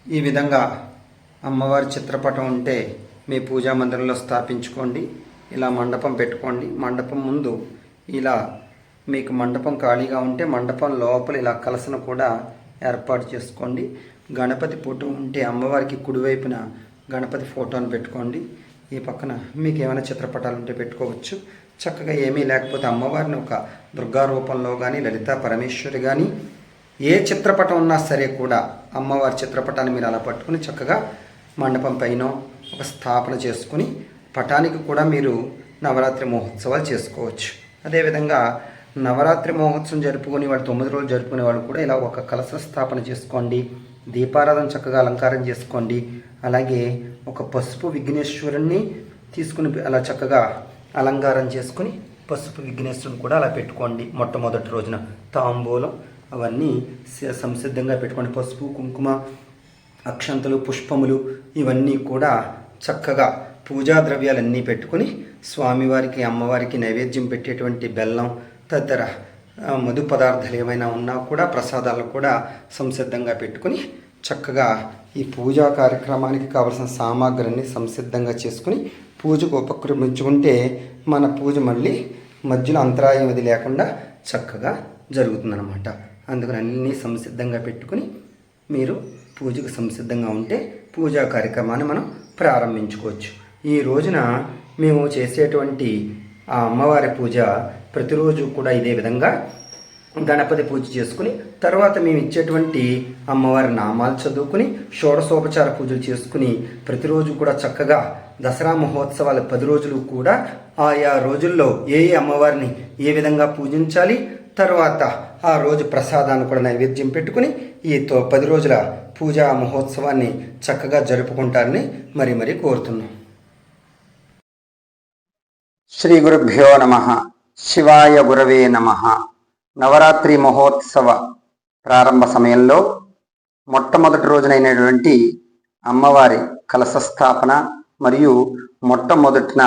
ఈ విధంగా అమ్మవారి చిత్రపటం ఉంటే మీ పూజా మందిరంలో స్థాపించుకోండి. ఇలా మండపం పెట్టుకోండి. మండపం ముందు ఇలా మీకు మండపం ఖాళీగా ఉంటే మండపం లోపల ఇలా కలసను కూడా ఏర్పాటు చేసుకోండి. గణపతి ఫోటో ఉంటే అమ్మవారికి కుడివైపున గణపతి ఫోటోని పెట్టుకోండి. ఈ పక్కన మీకు ఏమైనా చిత్రపటాలు ఉంటే పెట్టుకోవచ్చు. చక్కగా ఏమీ లేకపోతే అమ్మవారిని ఒక దుర్గా రూపంలో కానీ లలితా పరమేశ్వరి కానీ ఏ చిత్రపటం ఉన్నా సరే కూడా అమ్మవారి చిత్రపటాన్ని మీరు అలా పట్టుకుని చక్కగా మండపం పైన ఒక స్థాపన చేసుకుని పటానికి కూడా మీరు నవరాత్రి మహోత్సవాలు చేసుకోవచ్చు. అదేవిధంగా నవరాత్రి మహోత్సవం జరుపుకుని వాళ్ళు 9 రోజులు జరుపుకునే వాళ్ళు కూడా ఇలా ఒక కలశ స్థాపన చేసుకోండి. దీపారాధన చక్కగా అలంకారం చేసుకోండి. అలాగే ఒక పసుపు విఘ్నేశ్వరుణ్ణి తీసుకుని అలా చక్కగా అలంకారం చేసుకుని పసుపు విఘ్నేశ్వరుని కూడా అలా పెట్టుకోండి. మొట్టమొదటి రోజున తాంబూలం అవన్నీ సంసిద్ధంగా పెట్టుకోండి. పసుపు, కుంకుమ, అక్షంతలు, పుష్పములు ఇవన్నీ కూడా చక్కగా పూజా ద్రవ్యాలన్నీ పెట్టుకుని స్వామివారికి అమ్మవారికి నైవేద్యం పెట్టేటువంటి బెల్లం తదితర మధు పదార్థాలు ఏమైనా ఉన్నా కూడా ప్రసాదాలు కూడా సంసిద్ధంగా పెట్టుకుని చక్కగా ఈ పూజా కార్యక్రమానికి కావలసిన సామాగ్రిని సంసిద్ధంగా చేసుకుని పూజకు ఉపక్రమించుకుంటే మన పూజ మళ్ళీ మధ్యలో అంతరాయం అది లేకుండా చక్కగా జరుగుతుందన్నమాట. అందుకని అన్నీ సంసిద్ధంగా పెట్టుకుని మీరు పూజకు సంసిద్ధంగా ఉంటే పూజా కార్యక్రమాన్ని మనం ప్రారంభించుకోవచ్చు. ఈ రోజున మేము చేసేటువంటి ఆ అమ్మవారి పూజ ప్రతిరోజు కూడా ఇదే విధంగా గణపతి పూజ చేసుకుని తర్వాత మేము ఇచ్చేటువంటి అమ్మవారి నామాలు చదువుకుని షోడశోపచార పూజలు చేసుకుని ప్రతిరోజు కూడా చక్కగా దసరా మహోత్సవాలు 10 రోజులు కూడా ఆయా రోజుల్లో ఏ అమ్మవారిని ఏ విధంగా పూజించాలి, తర్వాత ఆ రోజు ప్రసాదాన్ని కూడా నైవేద్యం పెట్టుకుని ఈ 10 రోజుల పూజా మహోత్సవాన్ని చక్కగా జరుపుకుంటారని మరీ కోరుతున్నాం. శ్రీ గురుభ్యో నమః. శివాయ గురవే నమః. నవరాత్రి మహోత్సవ ప్రారంభ సమయంలో మొట్టమొదటి రోజునైనటువంటి అమ్మవారి కలశ స్థాపన మరియు మొట్టమొదటిన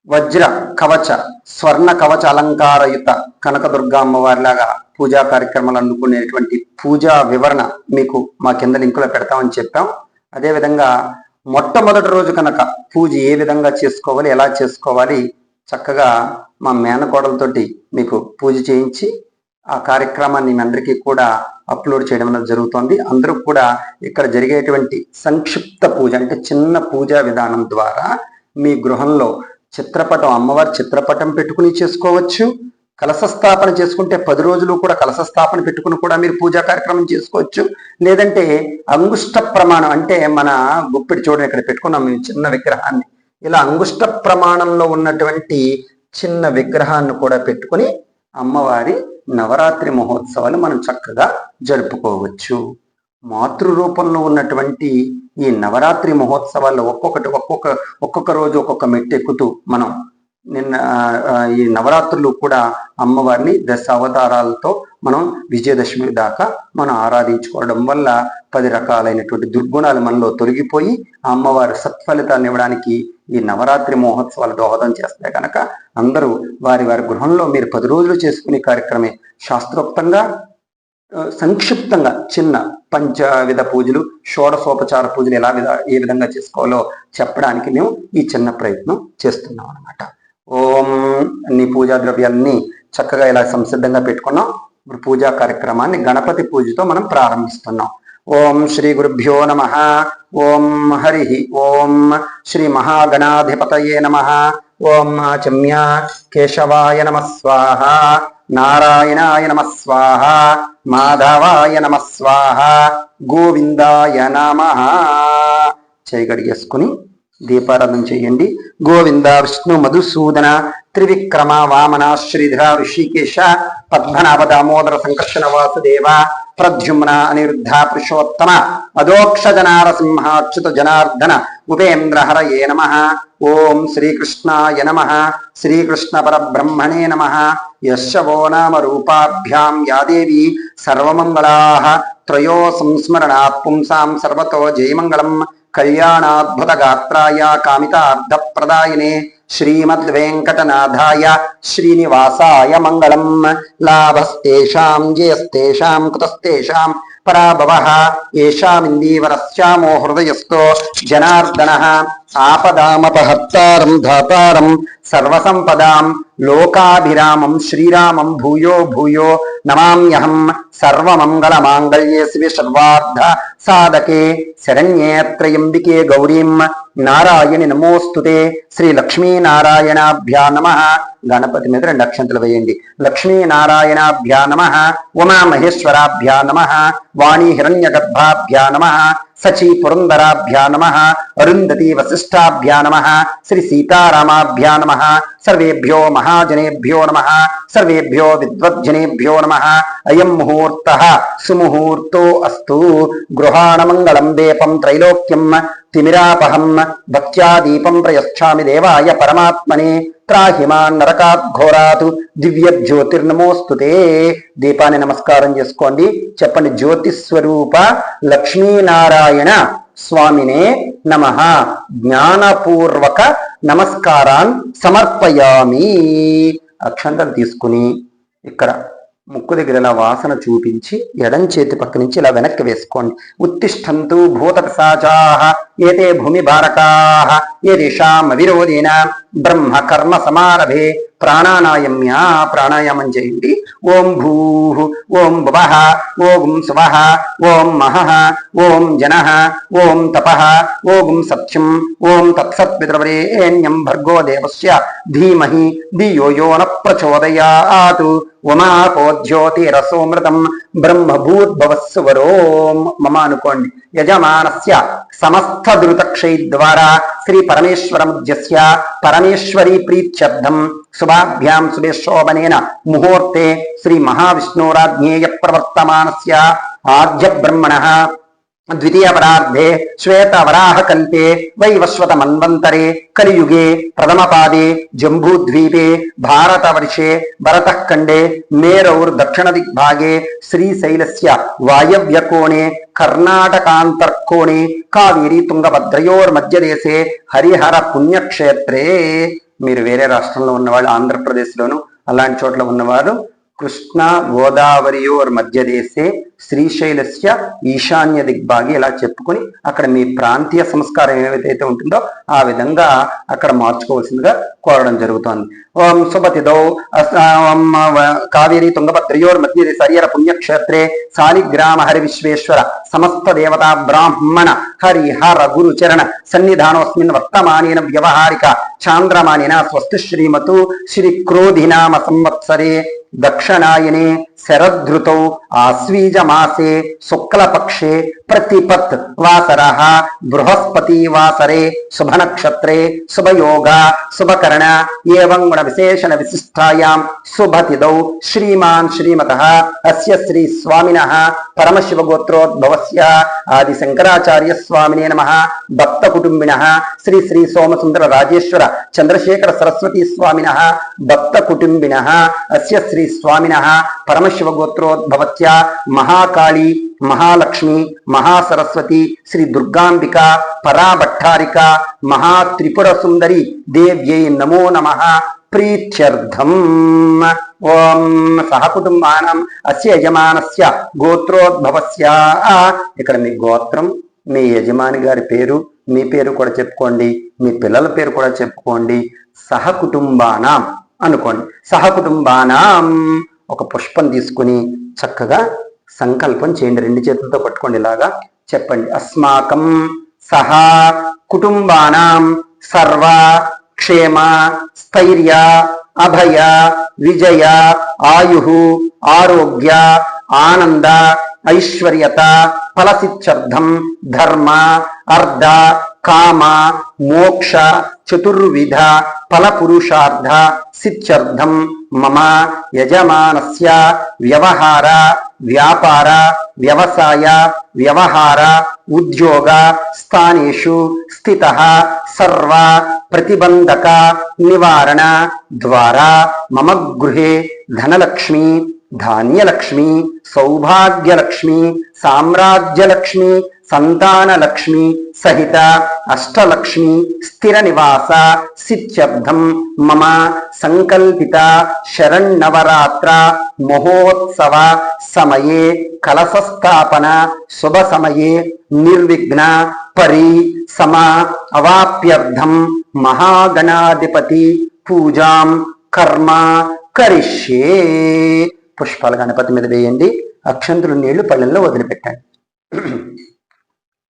వజ్ర కవచ స్వర్ణ కవచ అలంకారయుత కనకదుర్గా అమ్మవారిలాగా పూజా కార్యక్రమాలు అందుకునేటువంటి పూజా వివరణ మీకు మా కింద లింకులో పెడతామని చెప్పాం. అదేవిధంగా మొట్టమొదటి రోజు కనుక పూజ ఏ విధంగా చేసుకోవాలి, ఎలా చేసుకోవాలి చక్కగా మా మేనకోడలతోటి మీకు పూజ చేయించి ఆ కార్యక్రమాన్ని మీ అందరికీ కూడా అప్లోడ్ చేయడం అనేది జరుగుతుంది. అందరూ కూడా ఇక్కడ జరిగేటువంటి సంక్షిప్త పూజ అంటే చిన్న పూజా విధానం ద్వారా మీ గృహంలో చిత్రపటం అమ్మవారి చిత్రపటం పెట్టుకుని చేసుకోవచ్చు. కలశ స్థాపన చేసుకుంటే 10 రోజులు కూడా కలశ స్థాపన పెట్టుకుని కూడా మీరు పూజా కార్యక్రమం చేసుకోవచ్చు. లేదంటే అంగుష్ట ప్రమాణం అంటే మన గుప్పిడి చూడండి ఇక్కడ పెట్టుకున్నాం మేము చిన్న విగ్రహాన్ని, ఇలా అంగుష్ట ప్రమాణంలో ఉన్నటువంటి చిన్న విగ్రహాన్ని కూడా పెట్టుకుని అమ్మవారి నవరాత్రి మహోత్సవాలు మనం చక్కగా జరుపుకోవచ్చు. మాతృ రూపంలో ఉన్నటువంటి ఈ నవరాత్రి మహోత్సవాల్లో ఒక్కొక్క రోజు ఒక్కొక్క మెట్టు ఎక్కుతూ మనం ఈ నవరాత్రులు కూడా అమ్మవారిని 10 అవతారాలతో మనం విజయదశమి దాకా మనం ఆరాధించుకోవడం వల్ల 10 రకాలైనటువంటి దుర్గుణాలు మనలో తొలగిపోయి అమ్మవారి సత్ఫలితాన్ని ఇవ్వడానికి ఈ నవరాత్రి మహోత్సవాలు దోహదం చేస్తాయి. కనుక అందరూ వారి గృహంలో మీరు 10 రోజులు చేసుకునే కార్యక్రమే శాస్త్రోక్తంగా సంక్షిప్తంగా చిన్న పంచవిధ పూజలు షోడశోపచార పూజలు ఏ విధంగా చేసుకోవాలో చెప్పడానికి మేము ఈ చిన్న ప్రయత్నం చేస్తున్నాం అన్నమాట. ఓం అన్ని పూజా ద్రవ్యాలని చక్కగా ఇలా సంసిద్ధంగా పెట్టుకున్నాం. ఇప్పుడు పూజా కార్యక్రమాన్ని గణపతి పూజతో మనం ప్రారంభిస్తున్నాం. ఓం శ్రీ గురుభ్యో నమః. ఓం హరి ఓం శ్రీ మహాగణాధిపతయే నమః. ఓం ఆచమ్య కేశవాయ నమః స్వాహ. నారాయణాయ నమః స్వాహ. మాధవాయ నమః స్వాహ. గోవిందాయ నమః. చేయగడిగేసుకుని దీపారాధన చేయండి. గోవింద విష్ణు మధుసూదన త్రివిక్రమ వామన శ్రీధర ఋషికేశ పద్మనాభ దామోదర సంకర్షణ వాసుదేవ ప్రద్యుమ్న అనిరుద్ధ పురుషోత్తమ అదోక్షజనారసింహాచ్యుత జనార్దన ఉపేంద్ర హరయే నమః. ఓం శ్రీకృష్ణాయ నమః. శ్రీకృష్ణ పరబ్రహ్మణే నమః. యశవో నామ రూపాభ్యాం యా దేవి సర్వమంగళాః త్రయో సంస్మరణాత్ పుంసాం సర్వతో జయమంగళం. కళ్యాణాద్భుత గాత్రాయ కామితార్థప్రదాయినే శ్రీమద్వేంకటనాథాయ శ్రీనివాసాయ మంగళం. లాభస్తేషాం జయస్తేషాం కుతస్తేషాం పరాభవః ఏషామిందీవరస్యామో హృదయస్థో జనార్దనః ఆపదామపహర్తారం ధాతారం సర్వసంపదాం లోకాభిరామం శ్రీరామం భూయో భూయో నమామ్యహం సర్వమంగళమాంగళ్యే శివే సర్వార్థ సాధకే శరణ్యే త్రయంబికే గౌరీం నారాయణి నమోస్తుతే. శ్రీ లక్ష్మీనారాయణాభ్యా నమః. గణపతి మీద 2 అక్షంతలు వేయండి. లక్ష్మీనారాయణాభ్యా నమః. ఉమామహేశ్వరాభ్యా నమః. వాణీ హిరణ్యగర్భాభ్యా నమః. సచీ పురందరాభ్యా నమః. అరుంధతి వశిష్టాభ్యా నమః. శ్రీ సీతారామాభ్యా నమః. సర్వేభ్యో మహాజనేభ్యో నమః. సర్వేభ్యో విద్వజ్జనేభ్యో నమః. అయం ముహూర్తః సుముహూర్తో అస్తు. గృహాణ మంగళం దీపం త్రైలోక్యం తిమిరాపహం భక్త్యా దీపం ప్రయచ్ఛామి దేవాయ పరమాత్మనే. త్రాహిమాన్ నరకాత్ ఘోరాత్ దివ్య జ్యోతిర్నమోస్తుతే. దీపాన్ని నమస్కారం చేసుకోండి. చెప్పండి, జ్యోతిస్వరూప లక్ష్మీనారాయణ స్వామినే నమః. జ్ఞానపూర్వక నమస్కారాన్ సమర్పయామి. అక్షంతలు తీసుకుని ఇక్కడ ముక్కు దగ్గర ఇలా వాసన చూపించి ఎడం చేతి పక్క నుంచి ఇలా వెనక్కి వేసుకోండి. ఉత్తిష్టంతు భూత పిశాచాః ఏతే భూమి భారకాః ఏషాం అవిరోధేన బ్రహ్మ కర్మ సమారభే. ప్రాణాయామ్య ప్రాణాయామం చేయండి. ఓం భూః ఓం భువః ఓం సువః ఓం మహః ఓం జనః ఓం తపః ఓం సత్యం ఓం తత్సత్పితృవరేణ్యం భర్గో దేవస్య ధీమహి ధియో యో న ప్రచోదయాత్. ఉమాపోజ్యోతిరసోమృతం బ్రహ్మభూద్భవస్సువరోం మమ అనుకోండి. యజమానస్య సమస్త ధృతక్షై ద్వారా శ్రీ పరమేశ్వరముద్యస్య పరమేశ్వరీ ప్రీత్యర్థం శుభాభ్యాం శుభే శోభనేన ముహూర్తే శ్రీ మహావిష్ణురాజ్ఞేయ ప్రవర్తమానస్య ఆద్య బ్రహ్మణః ద్వితీయ పరార్ధే శ్వేత వరాహ కల్పే వైవస్వత మన్వంతరే కలియుగే ప్రథమ పాదే జంబూద్వీపే భారతవర్షే భరతఖండే మేరౌర్ దక్షిణ దిగ్భాగే శ్రీశైలస్య వాయవ్యకోణే కర్ణాటకాంతర్కోణే కావేరీ తుంగభద్రయోర్మధ్యదేశే హరిహర పుణ్యక్షేత్రే. మీరు వేరే రాష్ట్రంలో ఉన్నవాళ్ళు, ఆంధ్రప్రదేశ్లోను అలాంటి చోట్ల ఉన్నవారు కృష్ణా గోదావరియోర్ మధ్యదేశే శ్రీశైలస్య ఈశాన్య దిగ్భాగి ఇలా చెప్పుకుని అక్కడ మీ ప్రాంతీయ సంస్కారం ఏదైతే ఉంటుందో ఆ విధంగా అక్కడ మార్చుకోవాల్సిందిగా కోరడం జరుగుతోంది. ఓం శుభతిదౌ కావేరీ తుంగభద్రయోర్ మధ్యదేశ హరిహర పుణ్యక్షేత్రే సాలిగ్రామ హరి విశ్వేశ్వర సమస్త దేవతా బ్రాహ్మణ హరిహర గురు చరణ సన్నిధానోస్మిన్ వర్తమానేన వ్యవహారిక చాంద్రమానిన స్వస్తి శ్రీమతు శ్రీ క్రోధినామ సంవత్సరే దక్షిణాయనే శరదృతౌ ఆశ్వీజమాసే శుక్లపక్షే ప్రతిపత్ వాసరః బృహస్పతి వాసరే శుభనక్షత్రే శుభయోగ శుభకరణ ఏవం గుణ విశేషణ విశిష్టాయాం శుభతిదౌ శ్రీమాన్ శ్రీమతః అస్య శ్రీ స్వామినః పరమశివ గోత్రోద్భవస్య ఆది శంకరాచార్య స్వామినే నమః. భక్త కుటుంబినః శ్రీ శ్రీ సోమసుందర రాజేశ్వర చంద్రశేఖర సరస్వతి స్వామినః భక్త కుటుంబినః అస్య శ్రీ స్వామినః పరమశివ గోత్రోద్భవత్య మహాకాళీ మహాలక్ష్మి మహాసరస్వతి శ్రీ దుర్గాంబిక పరాభట్టారిక మహాత్రిపుర సుందరి దేవ్యై నమో నమః. ప్రీత్యర్థం ఓం సహకుటుంబానాం అస్య యజమానస్య గోత్రోద్భవస్య. ఇక్కడ మీ గోత్రం, మీ యజమాని గారి పేరు, మీ పేరు కూడా చెప్పుకోండి, మీ పిల్లల పేరు కూడా చెప్పుకోండి. సహకుటుంబానాం అనుకోండి. సహకుటుంబానాం ఒక పుష్పం తీసుకుని చక్కగా సంకల్పం చేయండి. 2 చేతులతో పట్టుకోండి. ఇలాగా చెప్పండి. అస్మాకం సహా కుటుంబానాం సర్వ క్షేమ స్థైర్య అభయ విజయ ఆయు ఆరోగ్య ఆనంద ఐశ్వర్యత ఫలసిత్యర్థం ధర్మ అర్ధ కామ మోక్ష చతుర్విధ ఫలపురుషార్థ సిత్యర్థం మమ యజమానస్య వ్యవహార వ్యాపార వ్యవసాయ వ్యవహార ఉద్యోగ స్థానేషు స్థితః సర్వ ప్రతిబంధక నివారణ ద్వారా మమ గృహే ధనలక్ష్మి ధాన్యలక్ష్మి సౌభాగ్యలక్ష్మి సామ్రాజ్యలక్ష్మి సంతాన లక్ష్మి సహిత అష్టలక్ష్మి స్థిర నివాస సిత్యర్థం మమ సంకల్పిత శరణవరాత్ర మహోత్సవ సమయే కలశస్థాపన శుభ సమయే నిర్విఘ్న పరి సమ అవాప్యర్థం మహాగణాధిపతి పూజాం కర్మ కరిష్యే. పుష్పాలు గణపతి మీద వేయండి, అక్షంతులు నీళ్లు పళ్ళెంలో వదిలిపెట్టండి.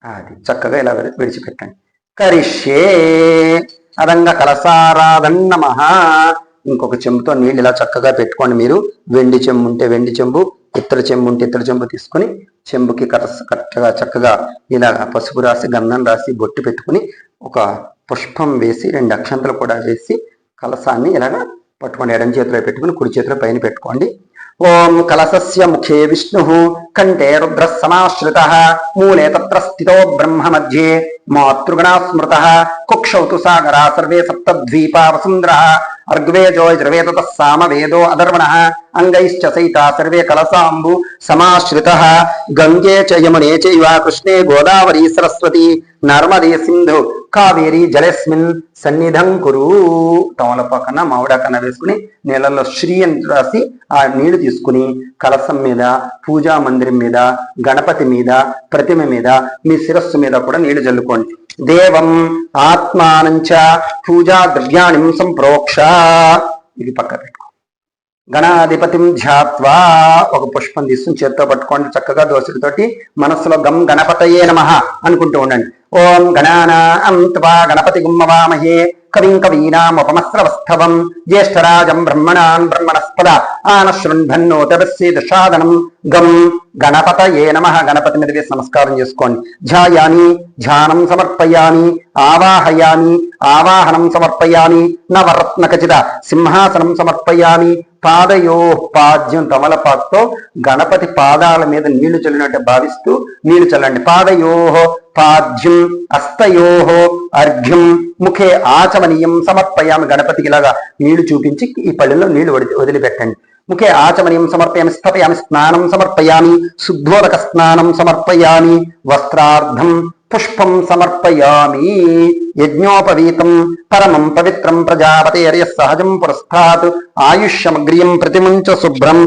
అది చక్కగా ఇలా విడిచిపెట్టండి. కరిష్యే అదంగా కలసారాధన్ నమః. ఇంకొక చెంబుతో నీళ్ళు ఇలా చక్కగా పెట్టుకోండి. మీరు వెండి చెంబు ఉంటే వెండి చెంబు, ఇత్తడి చెంబు ఉంటే ఇత్తడి చెంబు తీసుకుని చెంబుకి కరెక్ట్గా చక్కగా ఇలా పసుపు రాసి గంధం రాసి బొట్టు పెట్టుకుని ఒక పుష్పం వేసి 2 అక్షంతలు కూడా వేసి కలసాన్ని ఇలాగా పట్టుకోండి. ఎడం చేతిలో పెట్టుకుని కుడి చేతిలో పైన పెట్టుకోండి. ఓం కలశస్య ముఖే విష్ణు కంఠే రుద్ర సమాశ్రిత మూలే తత్ర స్థితో బ్రహ్మ మధ్యే మాతృగణా స్మృత కుక్షౌతు సాగరా సర్వే సప్తద్వీపా వసుంధర అర్గ్వేజో యజుర్వేద సామవేదో అధర్వణ అంగైశ్చ సైతా సర్వే కలసాంబు సమాశ్రిత గంగే చ యమునే చైవ కృష్ణే గోదావరి సరస్వతి నర్మదే సింధు కావేరి జలస్మిన్ సన్నిధం కురు. తమలపాకన మామిడాకన్న వేసుకుని నీళ్ళల్లో శ్రీ అని రాసి ఆ నీళ్లు తీసుకుని కలసం మీద, పూజా మందిరం మీద, గణపతి మీద, ప్రతిమ మీద, మీ శిరస్సు మీద కూడా నీళ్లు జల్లుకోండి. దేవం ఆత్మానంచ పూజా ద్రవ్యాన్ని సంప్రోక్ష. ఇది పక్క పెట్టుకో. గణాధిపతిం ధ్యాత్వా ఒక పుష్పం తీసుకుని చేత్తో పట్టుకోండి. చక్కగా దోశలతోటి మనస్సులో గం గణపతయే నమః అనుకుంటూ ఉండండి. ఓం గణానాం త్వా గణపతి గుమ్మవామహే కవిం కవీనాముపమస్రవస్థవం జ్యేష్ఠరాజం బ్రహ్మణాన్ బ్రహ్మణస్పద ఆనశృణ్భన్నోతవస్సేదశాదనం గం గణపతయే నమః. గణపతి మీద వేసి నమస్కారం చేసుకోండి. ధ్యాయామి ధ్యానం సమర్పయామి ఆవాహయామి ఆవాహనం సమర్పయామి నవరత్నఖచిత సింహాసనం సమర్పయామి. పాదయో పాద్యం తమలపాకుతో గణపతి పాదాల మీద నీళ్లు చల్లినట్టు భావిస్తూ నీళ్లు చల్లండి. పాదయో పాద్యం అస్తయో అర్ఘ్యం ముఖే ఆచమనీయం సమర్పయామి. గణపతికి ఇలాగా నీళ్లు చూపించి ఈ పళ్ళెల్లో నీళ్లు వదిలిపెట్టండి. ముఖే ఆచమనీయం సమర్పయామి స్థపయామి స్నానం సమర్పయామి శుద్ధోదక స్నానం సమర్పయామి వస్త్రార్థం పుష్పం సమర్పయామి. యజ్ఞోపవీతం పరమం పవిత్రం ప్రజాపతేర్య సహజం పురస్థాత్ ఆయుష్యమగ్రియం ప్రతిముంచ శుభ్రం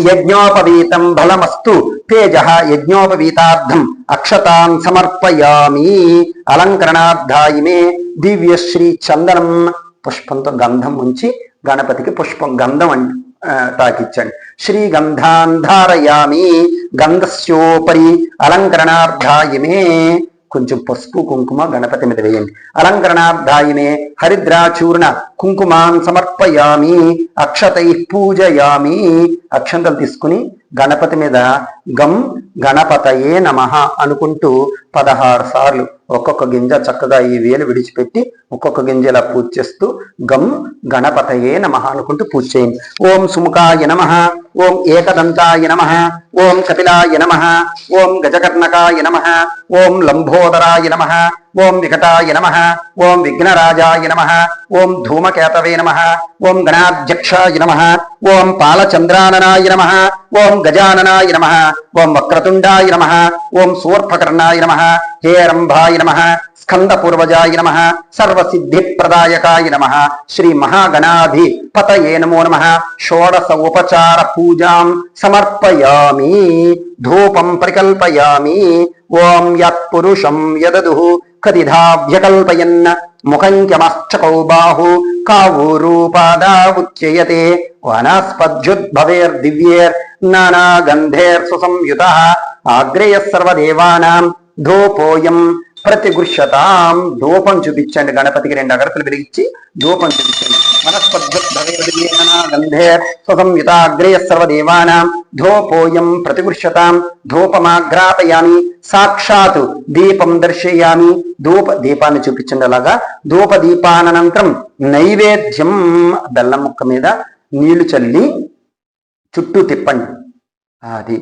యజ్ఞోపవీతం బలమస్తు తేజ యజ్ఞోపవీతార్థం అక్షతాన్ సమర్పయామి. అలంకరణార్థాయిమే దివ్యశ్రీ చందనం. పుష్పంతో గంధం ఉంచి గణపతికి పుష్పం గంధం తాకిచ్చండి. శ్రీగంధాన్ ధారయామి గంధస్యోపరి అలంకరణార్థాయిమే. కొంచెం పసుపు కుంకుమ గణపతి మీద వేయండి. అలంకరణార్థాయినే హరిద్రాచూర్ణ కుంకుమాన్ సమర్పయామి అక్షతై పూజయామి. అక్షంతలు తీసుకుని గణపతి మీద గం గణపతయే నమః అనుకుంటూ 16 సార్లు ఒక్కొక్క గింజ చక్కగా ఈ వేలు విడిచిపెట్టి ఒక్కొక్క గింజ ఇలా పూజ చేస్తూ గం గణపతయే నమః అనుకుంటూ పూజ చేయండి. ఓం సుముఖాయ నమః, ఓం ఏకదంతాయ నమః, ఓం కపిలాయ నమః, ఓం గజకర్ణకాయ నమః, ఓం లంబోదరాయ నమః, ఓం వికటాయ నమః, ఓం విఘ్నరాజాయ నమః, ఓం ధూమకేతవే నమః, ఓం గణాధ్యక్షాయ నమః, ఓం పాలచంద్రాననాయ నమః, ఓం గజాననాయ నమః, ఓం వక్రతుండాయ నమః, ఓం శూర్పకర్ణాయ నమః, హేరంభాయ నమః, స్కందపూర్వజాయ నమః, సర్వసిద్ధిప్రదాయకాయ నమః, శ్రీ మహాగణాధిపతయే నమో నమః. షోడశ ఉపచార పూజాం సమర్పయామి. ధూపం పరికల్పయామి. ఓం యత్పురుషం యదదుః కదిధాభ్యకల్పయన్ ముఖంచమశ్చకౌ బాహు కావూరూపాదావుచ్యయతే వనస్పద్యుద్భవేర్దివ్యేర్ నానాగంధేర్ సుసంయుతః ఆగ్రేయః సర్వదేవానాం ధూపోయం ప్రతిగృహ్యతాం. ధూపం చూపించండి. గణపతికి 2 అగరత్తులు వెలిగించి ధూపం చూపించండి. వనస్పద్యుద్భవేర్దివ్యేర్గంధేర్ సుసంయుతాగ్రేయః సర్వదేవానాం ధూపోయం ప్రతిగృహ్యతాం. ధూపమాగ్రాపయామి. సాక్షాత్ దీపం దర్శయామి. దీపాన్ని చూపించండి. అలాగా ధూప దీపానంతరం నైవేద్యం బెల్లం ముక్క మీద నీళ్లు చల్లి చుట్టూ తిప్పండి. అది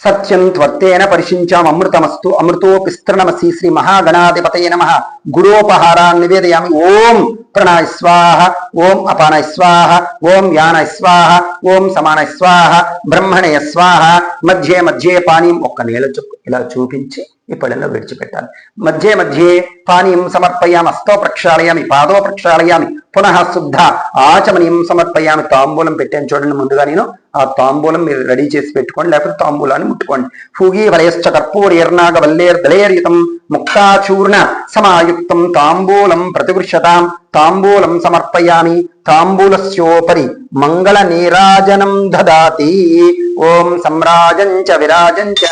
సత్యం త్వర్తేన పరిశించాం అమృతమస్తు అమృతోపిస్తృణమసి శ్రీ మహాగణాధిపతయే నమః. గురోపహారాన్ని నివేదయామి. ఓం ప్రణాయ స్వాహ, ఓం అపానాయ స్వాహ, ఓం యానాయ స్వాహ, ఓం సమానాయ స్వాహ, బ్రహ్మణయ స్వాహ. మధ్య మధ్య పానీయం ఒక్క నీళ్ళ చుక్క ఇలా చూపించి ఈ పళ్ళెంలో విడిచిపెట్టాలి. మధ్య మధ్య పానీయం సమర్పయామి, హస్తో ప్రక్షాళయామి, పాదో ప్రక్షాళయామి, పునః శుద్ధ ఆచమనీయం సమర్పయామి. తాంబూలం పెట్టాను చూడండి ముందుగా, నేను ఆ తాంబూలం మీరు రెడీ చేసి పెట్టుకోండి, లేకపోతే తాంబూలాన్ని ముట్టుకోండి. ఫూగీ వలయశ్చ కర్పూరేర్నాగ వల్లేర్దళేర్యుతం ముక్తాచూర్ణ సమాయుక్తం తాంబూలం ప్రతిగృహ్యతాం. తాంబూలం సమర్పయామి. తాంబూలస్యోపరి మంగళ నీరాజనం దదాతి. ఓం సమ్రాజంచ విరాజంచ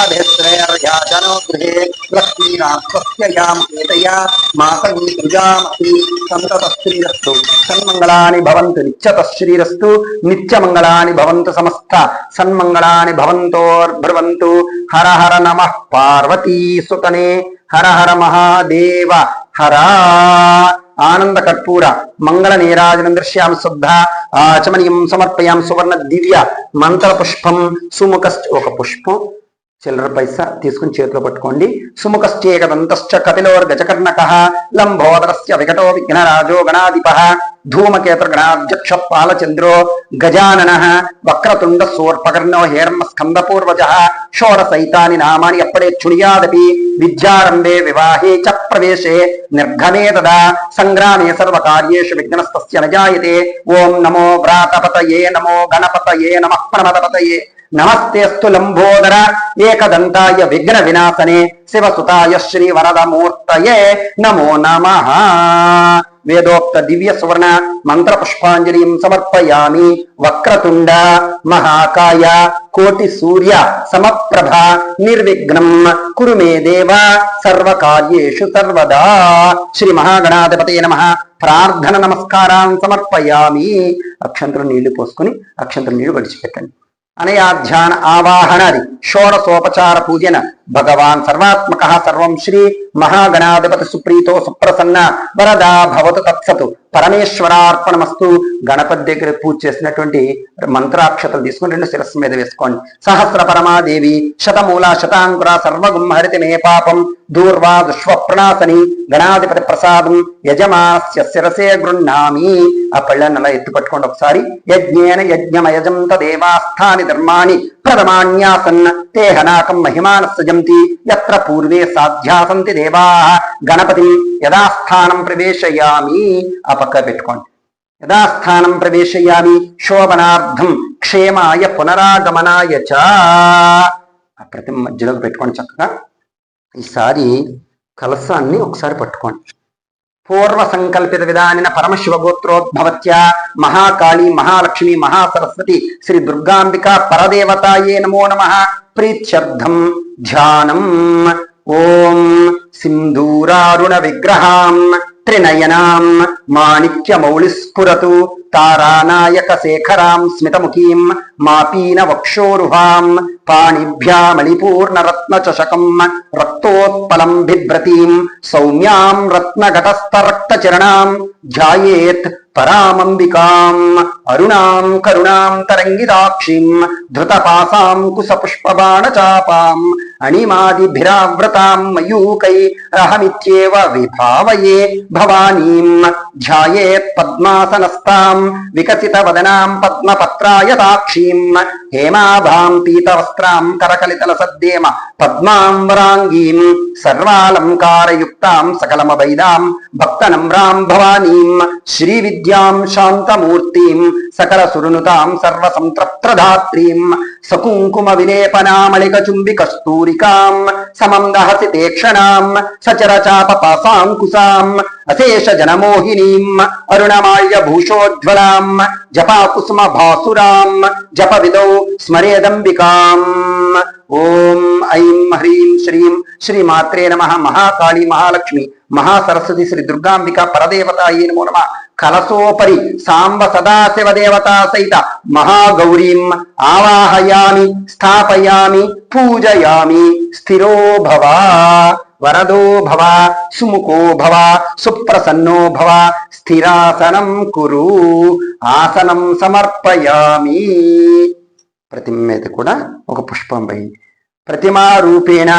అభిశ్రేయర్యాజనో గృహే లక్ష్మీనాస్వస్యయామేతయా మాతీ తుజామసి సంతత శ్రీరస్తు. సన్మంగళాని భవంతు నిత్యత శ్రీరస్తు. నిత్యమంగళాని భవంతు సమస్త సన్మంగళాని భవంతోర్భ్రువంతు. హర హర నమః పార్వతీ సుతనే. హర హర మహాదేవ హర. ఆనంద కర్పూర మంగళ నీరాజనం దృశ్యాం శుద్ధ ఆచమనీయం సమర్పయాం. సువర్ణ దివ్య మంత్ర పుష్పం సుముఖ ఒక పుష్పం చిల్లర పైసా తీసుకుని చేతిలో పట్టుకోండి. సుముఖశ్చేకదంతశ్చ కపిలోర్గజకర్ణక లంబోదరస్య వికటో విఘ్నరాజో గణాధిప ధూమకేతుర్గణాధ్యక్ష పాలచంద్రో గజానన వక్రతుండ సోర్పకర్ణో హేర్మ స్కందపూర్వజ షోడశైతాని నామాని అప్పుడే చుణియాదపి. విద్యారంభే వివాహే చ ప్రవేశే నిర్గమే తదా సంగ్రామే సర్వకార్యేషు విఘ్నస్తస్య న జాయతే. ఓం నమో వ్రాతపతయే నమో గణపతయే నమః ప్రమదపతయే. నమస్తేస్తు లంబోదర ఏకదంతాయ విఘ్న వినాశనే శివసుతాయ శ్రీ వరదమూర్తయే నమో నమః. వేదోక్త దివ్య సువర్ణ మంత్ర పుష్పాంజలిం సమర్పయామి. వక్రతుండ మహాకాయ కోటి సూర్య సమప్రభ నిర్విఘ్నం కురు మే దేవ సర్వకార్యేషు సర్వదా. శ్రీ మహాగణాధిపతయే నమః. ప్రార్థన నమస్కారాన్ని సమర్పయామి. అక్షంతలు నీళ్లు పోసుకొని అక్షంతలు నీళ్లు విడిచిపెట్టండి. అనయాధ్యాన ఆవాహనాది షోడశోపచార పూజన భగవాన్ సర్వాత్మక సర్వం శ్రీ మహాగణాధిపతి సుప్రీతో సుప్రసన్న వరదా భవతు తత్సతు. పరమేశ్వరార్పణమస్తు. గణపతి దగ్గర పూజ చేసినటువంటి మంత్రాక్షతలు తీసుకుని రెండు శిరస్సు మీద వేసుకోండి. సహస్ర పరమాదేవి శతమూల శతాంకుర సర్వగుంహరితి మే పాపం దూర్వా దుష్వప్రణాసని గణాధిపతి ప్రసాదం యజమాస్య శిరసే గృహ్ణామి. ఆ పళ్ళని అలా ఎత్తు పట్టుకోండి ఒకసారి. యజ్ఞేన యజ్ఞమయజం తదేవాస్థాని ధర్మాణి ప్రథమాన్యాసన్న తే హనాకం మహిమాన సజంతి యత్ర పూర్వే సాధ్యాసంతి దేవా. గణపతిం యథాస్థానం ప్రవేశయామి. ఆ పక్క పెట్టుకోండి. యథాస్థానం ప్రవేశయామి శోభనార్థం క్షేమాయ పునరాగమనాయ చ. ఆ ప్రతి మధ్యలోకి పెట్టుకోండి చక్కగా. ఈసారి కలశాన్ని ఒకసారి పట్టుకోండి. పూర్వ సంకల్పిత విధానిన పరమశివ గోత్రోద్భవత్య మహాకాళీ మహాలక్ష్మి మహాసరస్వతి శ్రీ దుర్గాంబిక పరదేవతాయే నమో నమః. ప్రీత్యర్థం ధ్యానం. ఓం సింధూరారుణ విగ్రహాం త్రినయనాం మాణిక్యమౌళిస్ఫురతు తారానాయక శేఖరాం స్మితముఖీం మాపీన వక్షోరుహాం పాణిభ్యామణిపూర్ణరత్నచషకం రక్తోత్పలం బిభ్రతీం సౌమ్యాం రత్నఘటస్థరక్తచరణాం ధ్యాయేత్ పరామంబికాం అరుణాం కరుణాం తరంగితాక్షిం ధృతపాసాం కుశపుష్పబాణచాపాం అణిమాదిభిరావ్రతాం మయూకై అహమిత్యేవ విభావయే భవానీం ధ్యాయేత్ పద్మాసనస్తాం వికసిత వదనాం పద్మపత్రాయతాక్షీం హేమాభాం పీతవస్త్రాం కరకలితల సద్దేమ పద్మాం వరాంగీం సర్వాలంకారయుక్తాం సకలమవైదాం భక్తనమ్రాం భవానీం శ్రీ విద్యాం శాంతమూర్తిం సకల సురునుతాం సర్వసంతప్రధాత్రీం సకుంకుమ విలేపనామళిక చుంబి కస్తూరికాం సమం దహసి తేక్షణాం సచర చాప పాసాంకుశాం అశేష జనమోహినీం అరుణమాల్య భూషోజ్వలాం జపాకుసుమ భాసురాం జప విదౌ స్మరేదంబికాం. ఓం ఐం హ్రీం శ్రీం శ్రీమాత్రే నమః. మహాకాళీ మహాలక్ష్మి మహాసరస్వతి శ్రీ దుర్గాంబిక పరదేవతాయే నమో నమః. కలశోపరి సాంబ సదాశివ దేవతా సహిత మహాగౌరీం ఆవాహయామి స్థాపయామి పూజయామి. స్థిరో భవ వరదో భవ సుముఖో భవ సుప్రసన్నో భవ స్థిరాసనం కురు. ఆసనం సమర్పయామి. ప్రతిమ మీద కూడా ఒక పుష్పం వేయండి. ప్రతిమా రూపేణ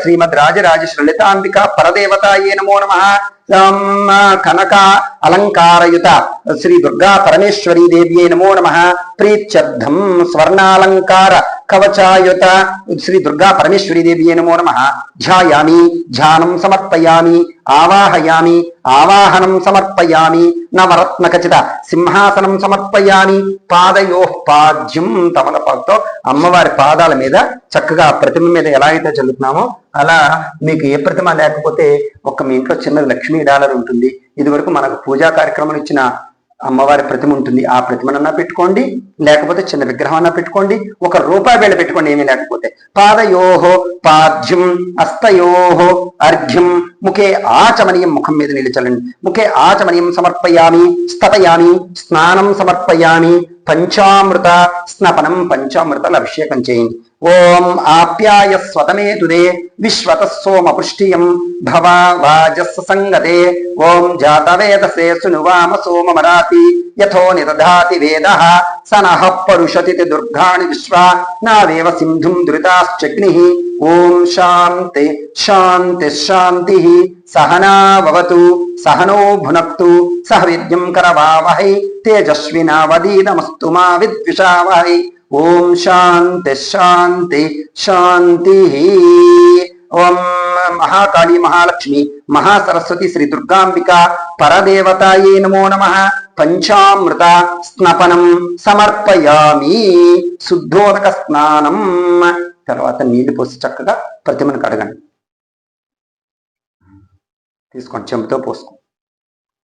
శ్రీమద్ రాజరాజ లలితాంబిక పరదేవతాయే నమో నమః. కనక అలంకారయుత శ్రీ దుర్గా పరమేశ్వరీ దేవ్యే నమో నమః. ప్రీత్యర్థం స్వర్ణాలంకార కవచాయుత శ్రీ దుర్గా పరమేశ్వరీ దేవ్యే నమో నమః. ధ్యాయామి, ధ్యానం సమర్పయామి, ఆవాహయామి, ఆవాహనం సమర్పయామి. నవరత్నఖచిత సింహాసనం సమర్పయామి. పాదయోః పాద్యం, తమలపాకుతో అమ్మవారి పాదాల మీద చక్కగా ప్రతిమ మీద ఎలా అయితే చల్లుతున్నామో అలా మీకు ఏ ప్రతిమ లేకపోతే మీ ఇంట్లో చిన్నది లక్ష్మీ డాలర్ ఉంటుంది. ఇది వరకు మనకు పూజా కార్యక్రమాలు ఇచ్చిన అమ్మవారి ప్రతిమ ఉంటుంది. ఆ ప్రతిమనన్నా పెట్టుకోండి, లేకపోతే చిన్న విగ్రహం అన్నా పెట్టుకోండి, ₹1 వేళ పెట్టుకోండి ఏమీ లేకపోతే. పాదయోహో పాద్యం, హస్తయోహో అర్ఘ్యం, ముఖే ఆచమనీయం, ముఖం మీద నీళ్ళు చల్లండి. ముఖే ఆచమనీయం సమర్పయామి. స్తపయామి, స్నానం సమర్పయామి. పంచామృత స్నపనం, పంచామృతాలు అభిషేకం చేయండి. ఓం ఆప్యాయ స్వతమే తుదే విశ్వత సోమ పుష్టియం భవా వాజస్స సంగతే. ఓం జాతవేదసే సునువామ సోమమరాతి యథో నిదధాతి వేదః సనః పరుషతి దుర్గాణి విశ్వా నావేవ సింధుం దురితాశ్చగ్నిః. ఓం శాంతి శాంతి శాంతి. సహనావతు సహనో భునక్తు సహ విద్యం కరవావహై తేజస్వినావదీతమస్తు మా విద్విషావహై. ఓం శాంతి శాంతి శాంతి. ఓం మహాకాళీ మహాలక్ష్మి మహాసరస్వతి శ్రీ దుర్గాంబిక పరదేవతాయే నమో నమః. పంచామృత స్నపనం సమర్పయామి. శుద్ధోదక స్నానం. తర్వాత నీళ్లు పోసి చక్కగా ప్రతిమను కడగండి. తీసుకోండి, చెంబుతో పోసుకోండి.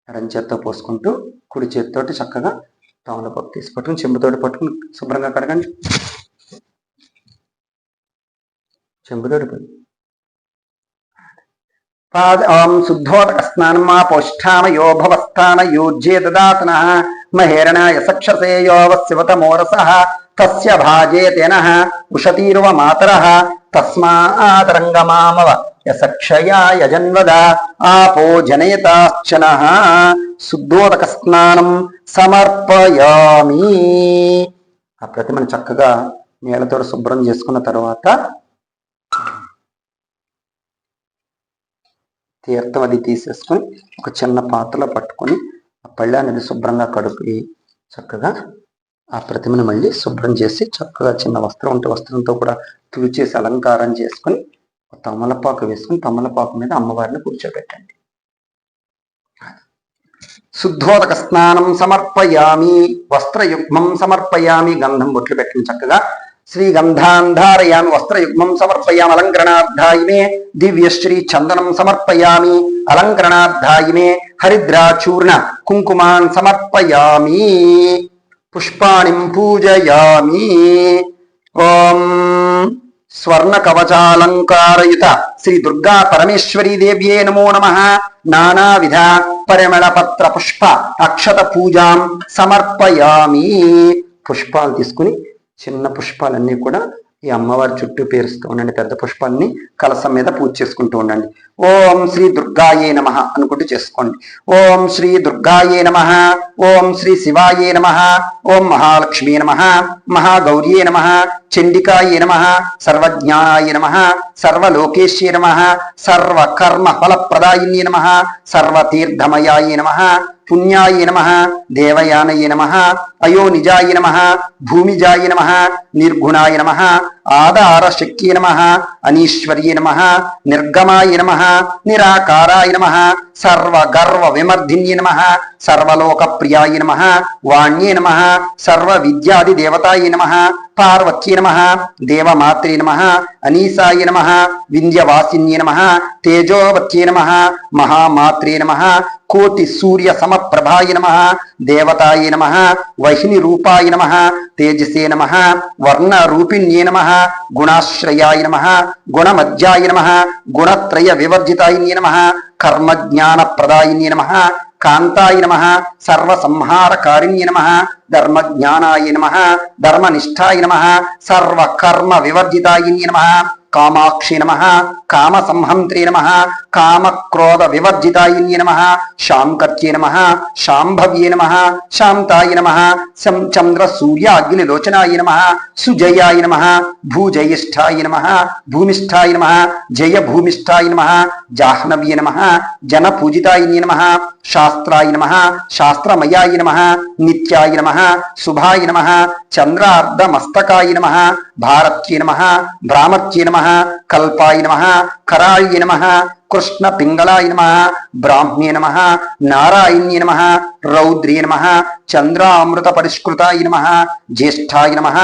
ఎడం చేత్తో పోసుకుంటూ కుడి చేతితోటి చక్కగా తమలపాకు తీసి పట్టుకుని చెంబుతోటి పట్టుకుని శుభ్రంగా కడగండి. చెంబుతోటి శుద్ధోదక స్నానం పోష్ఠామ యో భవస్థాన యోజ్యే దదాతన మహేరణాయ సక్షసే యోవశివతమోరసః తస్య భాజే తేనః ఉషతీర్వ మాతరః తస్మాదరంగమామవ యసక్షయా యజన్వద ఆపో జనయతాశ్చనః. శుద్ధోదక స్నానం సమర్పయామి. ఆ ప్రతిమను చక్కగా నీళ్ళతో శుభ్రం చేసుకున్న తర్వాత తీర్థం అది తీసేసుకొని ఒక చిన్న పాత్రలో పట్టుకొని ఆ పళ్ళాన్ని శుభ్రంగా కడుపి చక్కగా ఆ ప్రతిమను మళ్ళీ శుభ్రం చేసి చక్కగా చిన్న వస్త్రం ఉంటే వస్త్రంతో కూడా తుడిచేసి అలంకారం చేసుకొని తమలపాకు వేసుకుని తమలపాకు మీద అమ్మవారిని కూర్చోబెట్టండి. శుద్ధోదక స్నానం సమర్పయామి. వస్త్రయుగ్మం సమర్పయామి. గంధం బొట్లు పెట్టండి చక్కగా. శ్రీగంధాంధారయామి. వస్త్రయుగ్మం సమర్పయామి. అలంకరణార్థాయిమే దివ్యశ్రీ చందనం సమర్పయామి. అలంకరణార్థాయిమే హరిద్రాచూర్ణ కుంకుమాన్ సమర్పయామి. పుష్పాణిం పూజయామి. ఓం స్వర్ణ కవచాలంకారయుత శ్రీ దుర్గా పరమేశ్వరీ దేవ్యే నమో నమః. నానావిధ పరిమళ పత్ర పుష్ప అక్షత పూజాం సమర్పయామి. పుష్పాలు తీసుకుని చిన్న పుష్పాలన్నీ కూడా ఈ అమ్మవారి చుట్టూ పేరుస్తూ ఉండండి. పెద్ద పుష్పాన్ని కలసం మీద పూజ చేసుకుంటూ ఉండండి. ఓం శ్రీ దుర్గాయే నమః అనుకుంటూ చేసుకోండి. ఓం శ్రీ దుర్గాయే నమః. ఓం శ్రీ శివాయే నమః. ఓం మహాలక్ష్మీ నమః. మహాగౌర్యే నమః. చండికాయే నమః. సర్వజ్ఞానాయ నమః. సర్వలోకేశ్యే నమః. సర్వకర్మ ఫలప్రదాయిన్యే నమః. సర్వతీర్థమయాయ నమః. పుణ్యాయ నమః. దేవయానయ నమః. అయోనిజాయ నమః. భూమిజాయ నమః. నిర్గుణాయ నమః. ఆధార శక్తి నమః. అనీశ్వర్యే నమః. నిర్గమాయ నమః. నిరాకారాయ నమః. సర్వగర్వ విమర్ధిన్యే నమః. సర్వలోక ప్రియాయ నమః. వాణ్యే నమః. సర్వ విద్యాది దేవతాయ నమః. పార్వత్యే నమః. దేవమాత్రే నమః. అనీసాయ నమః. వింధ్యవాసిన్యే నమః. తేజోవత్యే నమః. మహామాత్రే నమః. కోటి సూర్య సమప్రభాయ నమః. దేవతాయ నమః. వహిని రూపాయ నమః. తేజసే నమః. వర్ణ రూపిణ్యే నమః. గుణాశ్రయాయ నమః. గుణమధ్యాయ నమః. గుణత్రయ వివర్జితాయ నమః. కర్మజ్ఞాన ప్రదాయిన్యే నమః. కాంతాయ నమః. సర్వసంహారకారిణ్యే నమః. ధర్మజ్ఞానాయ నమః. ధర్మనిష్టాయ నమః. సర్వకర్మ వివర్జితాయ నమః. కామాక్షి నమః కామ సంహంత్రి నమః కామ క్రోధ వివర్జితాయిన్యే నమః శాంకర్త్యే నమః శాంభవ్యే నమః శాంతాయ నమః చంద్ర సూర్య అగ్నిలోచనాయ నమః సుజయాయ నమః భూజయిష్ఠాయ నమః భూమిష్ఠాయ నమః జయ భూమిష్ఠాయ నమః జాహ్నవ్యే నమః జన పూజితాయిన్యే నమః శాస్త్రాయ నమః శాస్త్రమయాయ నమః నిత్యాయ నమః శుభాయ నమః చంద్రార్ధ మస్తకాయ నమః భారత్యే నమః భ్రామర్త్యే నమః కల్పాయ నమః కరాళ్యే నమః కృష్ణ పింగళాయ నమః బ్రాహ్మ్యే నమః నారాయణ్యే నమః రౌద్రే నమః చంద్రామృత పరిష్కృతాయ నమః జ్యేష్ఠాయ నమః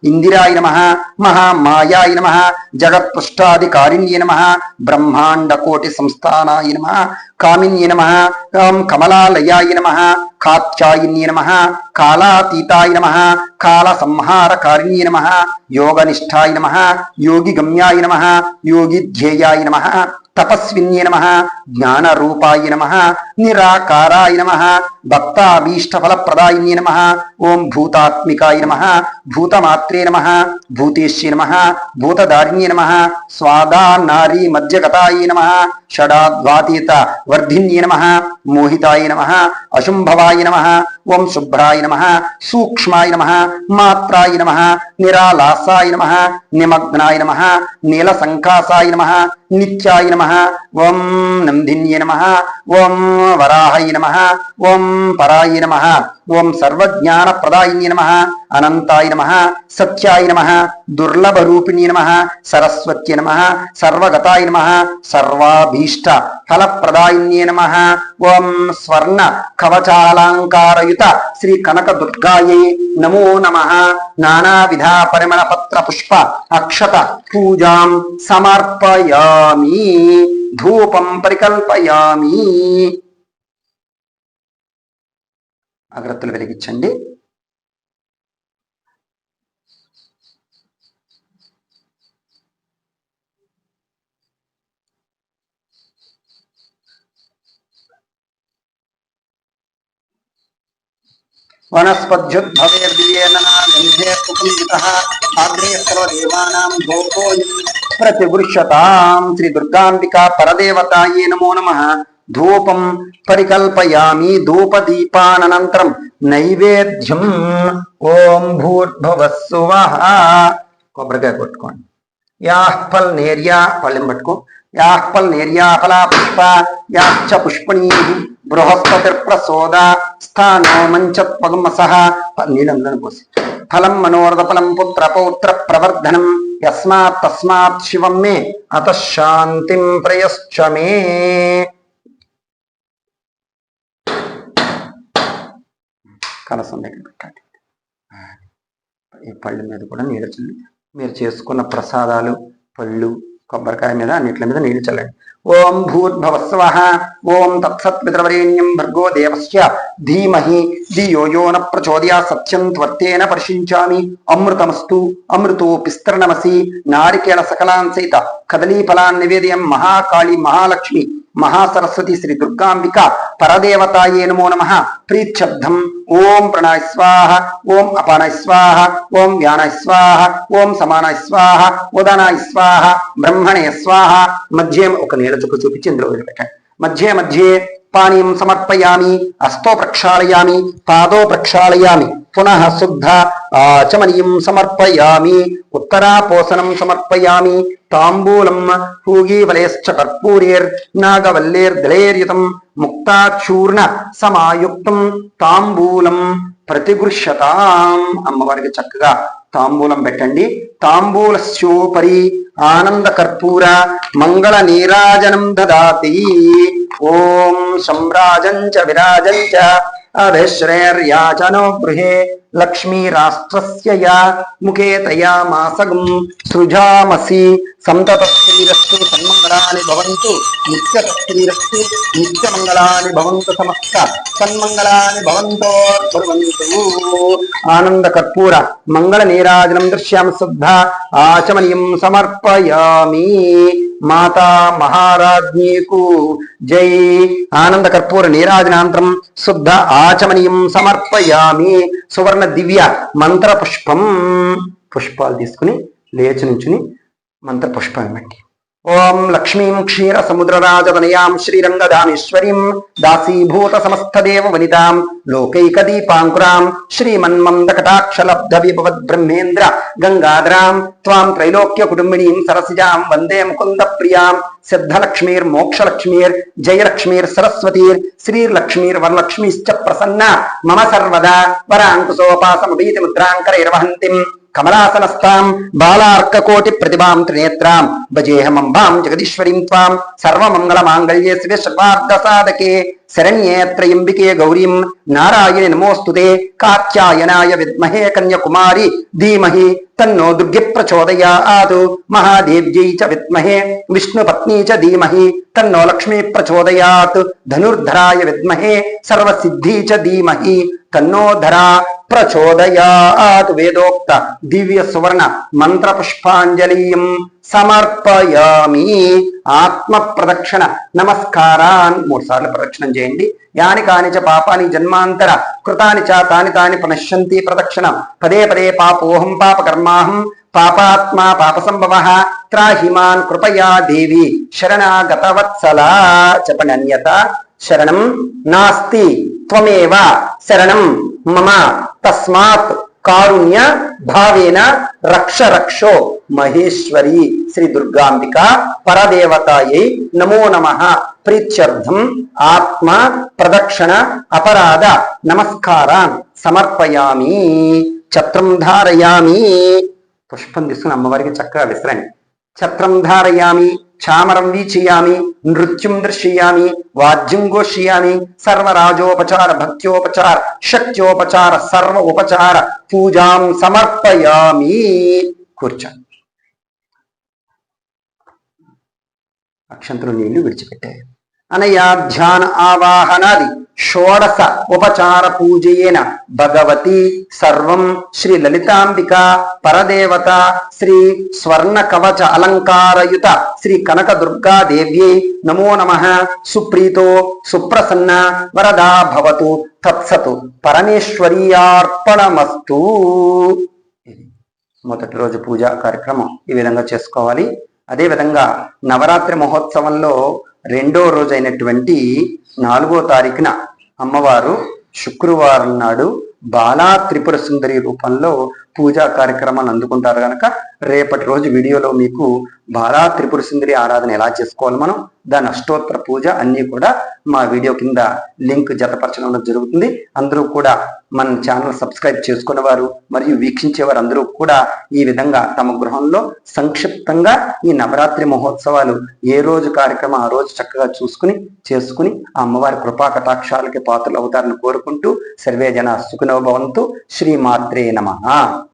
ఇందిరాయ నమః మహామాయాయ నమః జగత్పుష్టాధికారిణ్యే నమః బ్రహ్మాండ కోటి సంస్థానాయ నమః కామిన్యే నమః కమలాలయాయ నమః కాత్యాయిన్యే నమః కాలాతీతాయ నమః కాల సంహారకారిణ్యే నమః యోగనిష్ఠాయ నమః యోగిగమ్యాయ నమః యోగిధ్యేయాయ నమః తపస్విన్యే నమః జ్ఞానరూపాయ నమః నిరాకారాయ నమః భక్తాభీష్టఫలప్రదాయిన్యే నమః ఓం భూతాత్మికాయ నమః భూతమాత్రే నమః భూతేశ్వే నమః భూతదారిణ్యే నమః స్వాదా నారీ మధ్యగతాయ నమః షడాద్వాతీత వర్ధిన్యే నమః మోహితాయ నమః అశుంభవాయ నమః ఓం శుభ్రాయ నమః సూక్ష్మాయ నమః మాత్రాయ నమః నిరాలాసాయ నమః నిమగ్నాయ నమః నీలసంకాసాయ నమః నిత్యాయ నమః ఓం నందిన్యే నమః ఓం వరాహాయ నమః ఓం పరాయ నమః ఓం సర్వజ్ఞానప్రదాయిన్యే నమః అనంతాయ నమః సత్యాయ నమః దుర్లభరూపిణ్యే నమః సరస్వత్యే నమః సర్వగతాయ నమః సర్వాభీష్ట ఫలప్రదాయిన్యే నమః ఓం స్వర్ణ కవచాలంకారయుత శ్రీ కనక దుర్గాయై నమో నమః నానావిధ పరిమళ పత్ర పుష్ప అక్షత పూజాం సమర్పయామి ధూపం పరికల్పయామి. అగరత్తులు వెలిగించండి. వనస్పద్యుద్భవేర్దివ్యేన గంధే కుకుంజితః ఆగ్నే సర్వదేవానాం భోగోయం ప్రతిగృహ్యతాం. శ్రీ దుర్గాంబికా పరదేవతాయే నమో నమః. ధూపం పరికల్పయామి. ధూపదీపానంతరం నైవేద్యం ఓం భూర్భువస్సువః. కొబ్బరికాయ కొట్టుకోండి. యాహ్ఫల్ నేర్యా పళ్ళెం పట్టుకో. యాహ్ఫల్ నేర్యా ఫలా పుష్ప యాచ్చ పుష్పణీ బృహస్పతిర్ప్రసోద స్థానో మంచత్పగమసః. నీళ్ళందరూ పోసి ఫలం మనోరథ ఫలం పుత్ర పౌత్ర ప్రవర్ధనం యస్మాత్ తస్మాత్ శివం మే అత శాంతిం ప్రయశ్చ మే. కలసం దగ్గర పెట్టండి. ఈ పళ్ళ మీద కూడా నీళ్ళు చల్లి మీరు చేసుకున్న ప్రసాదాలు పళ్ళు కొబ్బరికాయ మీద అన్నిట్ల మీద నీళ్లు చల్లండి. ఓం భూర్భవస్వః. ఓం తత్సత్పితరవరేణ్యం భర్గో దేవస్య ధీమహి ధియో యో న ప్రచోదయాత్ సత్యం త్వర్తేన పరిశించామి. అమృతమస్తు అమృతోపిస్తరణమసి. నారికేళ సకలాన్ సహిత కదలీఫలాన్ నివేదయం. మహాకాళి మహాలక్ష్మి మహాసరస్వతి శ్రీ దుర్గాంబిక పరదేవతాయే నమో నమః. ప్రీత్యర్థం ఓం ప్రణాయ స్వాహ. ఓం అపానాయ స్వాహ. ఓం వ్యానాయ స్వాహ. ఓం సమానాయ స్వాహ. ఉదానాయ స్వాహ. బ్రహ్మణే స్వాహ. మధ్య ఒక నీళ్ళ చుక్క చూపించి ఇందులో వదిలిపెట్టండి. మధ్య మధ్యే పానీయం సమర్పయామి. హస్తో ప్రక్షాళయామి. పాదో ప్రక్షాళయామి. పునః శుద్ధ ఆచమనీయం సమర్పయామి. ఉత్తరాపోసనం సమర్పయామి. తాంబూలం పూగీవలేశ్చ కర్పూరేర్ నాగవల్లేర్దళేర్యుతం ముక్తాచూర్ణ సమాయుక్తం తాంబూలం ప్రతిగృహ్యతాం. అమ్మవారికి చక్కగా తాంబూలం పెట్టండి. తాంబూలస్యోపరి ఆనంద కర్పూర మంగళ నీరాజనం దదాతి. ఓం సంరాజంచ విరాజంచ అభిశ్రేర్యాచనో గృహే లక్ష్మీరాష్ట్రస్య యా ముఖే తయా మాసగం సృజామసి. సంతతశ్రీరస్తు సన్మంగళాని భవంతు. నిత్యతశ్రీరస్తు నిత్యమంగళాని భవంతు. సమస్త సన్మంగళాని భవంతో భవంతు. ఆనంద కర్పూర మంగళ నీరాజనం దృశ్యామి. శుద్ధ ఆచమనీయం సమర్పయామి. మాతా మహారాజ్ఞీకు జై. ఆనంద కర్పూర నీరాజనాంతరం శుద్ధ ఆచమనీయం సమర్పయామి. సువర్ణ దివ్య మంత్ర పుష్పం. పుష్పాలు తీసుకుని లేచి నుంచుని మంత్రపుష్పం ఇవ్వండి. ఓం లక్ష్మీం క్షీర సముద్రరాజతనయాం శ్రీరంగదామేశ్వరీం దాసీభూత సమస్తదేవ వనితాం లోకైకదీపాంకురాం శ్రీమన్మందకటాక్షలబ్ధ విభవద్ బ్రహ్మేంద్ర గంగాధరాం త్వాం త్రైలోక్య కుటుంబినీం సరసిజాం వందే ముకుంద ప్రియాం సిద్ధలక్ష్మీర్మోక్షలక్ష్మీర్ జయలక్ష్మీర్ సరస్వతీర్ శ్రీర్లక్ష్మీర్ వరలక్ష్మీశ్చ ప్రసన్న మమ సర్వదా వరాంకుశోపాసమభీతి ముద్రాంకరైర్వహంతిం కమలాసనస్థాం బాలార్కకోటి ప్రతిభాం త్రినేత్రాం భజేహమంబాం జగదీశ్వరీం త్వాం సర్వమంగళమాంగళ్యే శివే సర్వార్థ సాధకే శరణ్యే త్రయంబికే గౌరీం నారాయణి నమోస్తుతే కాత్యాయనాయ విద్మహే కన్యాకుమారి ధీమహి తన్నో దుర్గి ప్రచోదయాత్ మహాదేవ్యై చ విద్మహే విష్ణుపత్నీ చ ధీమహి తన్నో లక్ష్మీ ప్రచోదయాత్ ధనుర్ధరాయ విద్మహే సర్వసిద్ధి చ ధీమహి తన్నో ధరా ప్రచోదయాత్. వేదోక్త దివ్య సువర్ణ మంత్ర పుష్పాంజలిం సమర్పయామి. ఆత్మ ప్రదక్షిణ నమస్కారాన్ 3 సార్లు ప్రదక్షిణం చేయండి. యాని కాని చ పాపాని జన్మాంతర కృతాని చ తాని తాని పునశ్యంతి ప్రదక్షిణం పదే పదే పాపోహం పాపకర్మాహం పాపాత్మా పాపసంభవః త్రాహిమాన్ కృపయా దేవి శరణాగతవత్సలా. చెప్పండి. అన్యత శరణం నాస్తి త్వమేవ శరణం మమ తస్మాత్ కారుణ్య భావేన రక్ష రక్షో మహేశ్వరి శ్రీ దుర్గాంబిక పరదేవతాయై నమో నమః. ప్రీత్యర్థం ఆత్మ ప్రదక్షిణ అపరాధ నమస్కారాన్ సమర్పయామి. ఛత్రం ధారయామి. పుష్పం తీసుకుని అమ్మవారికి చక్కగా విసరండి. ఛత్రం ధారయామి, చామరం వీచయామి, నృత్యం దర్శయామి, వాద్యం ఘోషయామి, సర్వరాజోపచార భక్త్యోపచార శక్త్యోపచార సర్వ ఉపచార పూజాం సమర్పయామి. కూర్చోండి. అక్షంతలు నీళ్లు విడిచిపెట్టాయి. అనయా ధ్యాన ఆవాహనాది షోడశ ఉపచార పూజయేన భగవతి సర్వం శ్రీ లలితాంబిక పరదేవత శ్రీ స్వర్ణ కవచ అలంకారయుత శ్రీ కనక దుర్గా దేవ్యై నమో నమః. సుప్రీతో సుప్రసన్న వరదా భవతు తత్సతు పరమేశ్వర్యార్పణమస్తు. మొదటి రోజు పూజా కార్యక్రమం ఈ విధంగా చేసుకోవాలి. అదేవిధంగా నవరాత్రి మహోత్సవంలో 2వ రోజు అయినటువంటి 4వ తారీఖున అమ్మవారు శుక్రవారం నాడు బాలా త్రిపుర సుందరి రూపంలో పూజా కార్యక్రమాన్ని అందుకుంటారు కనుక రేపటి రోజు వీడియోలో మీకు బాలా త్రిపుర సుందరి ఆరాధన ఎలా చేసుకోవాలి, మనం దాని అష్టోత్తర పూజ అన్నీ కూడా మా వీడియో కింద లింక్ జతపరచడం జరుగుతుంది. అందరూ కూడా మన ఛానల్ సబ్స్క్రైబ్ చేసుకునేవారు మరియు వీక్షించేవారు అందరూ కూడా ఈ విధంగా తమ గృహంలో సంక్షిప్తంగా ఈ నవరాత్రి మహోత్సవాలు ఏ రోజు కార్యక్రమం ఆ రోజు చక్కగా చేసుకుని ఆ అమ్మవారి కృపా కటాక్షాలకి పాత్రలు అవుతారని కోరుకుంటూ సర్వే జన సుఖినో భవంతు. శ్రీమాత్రే నమః.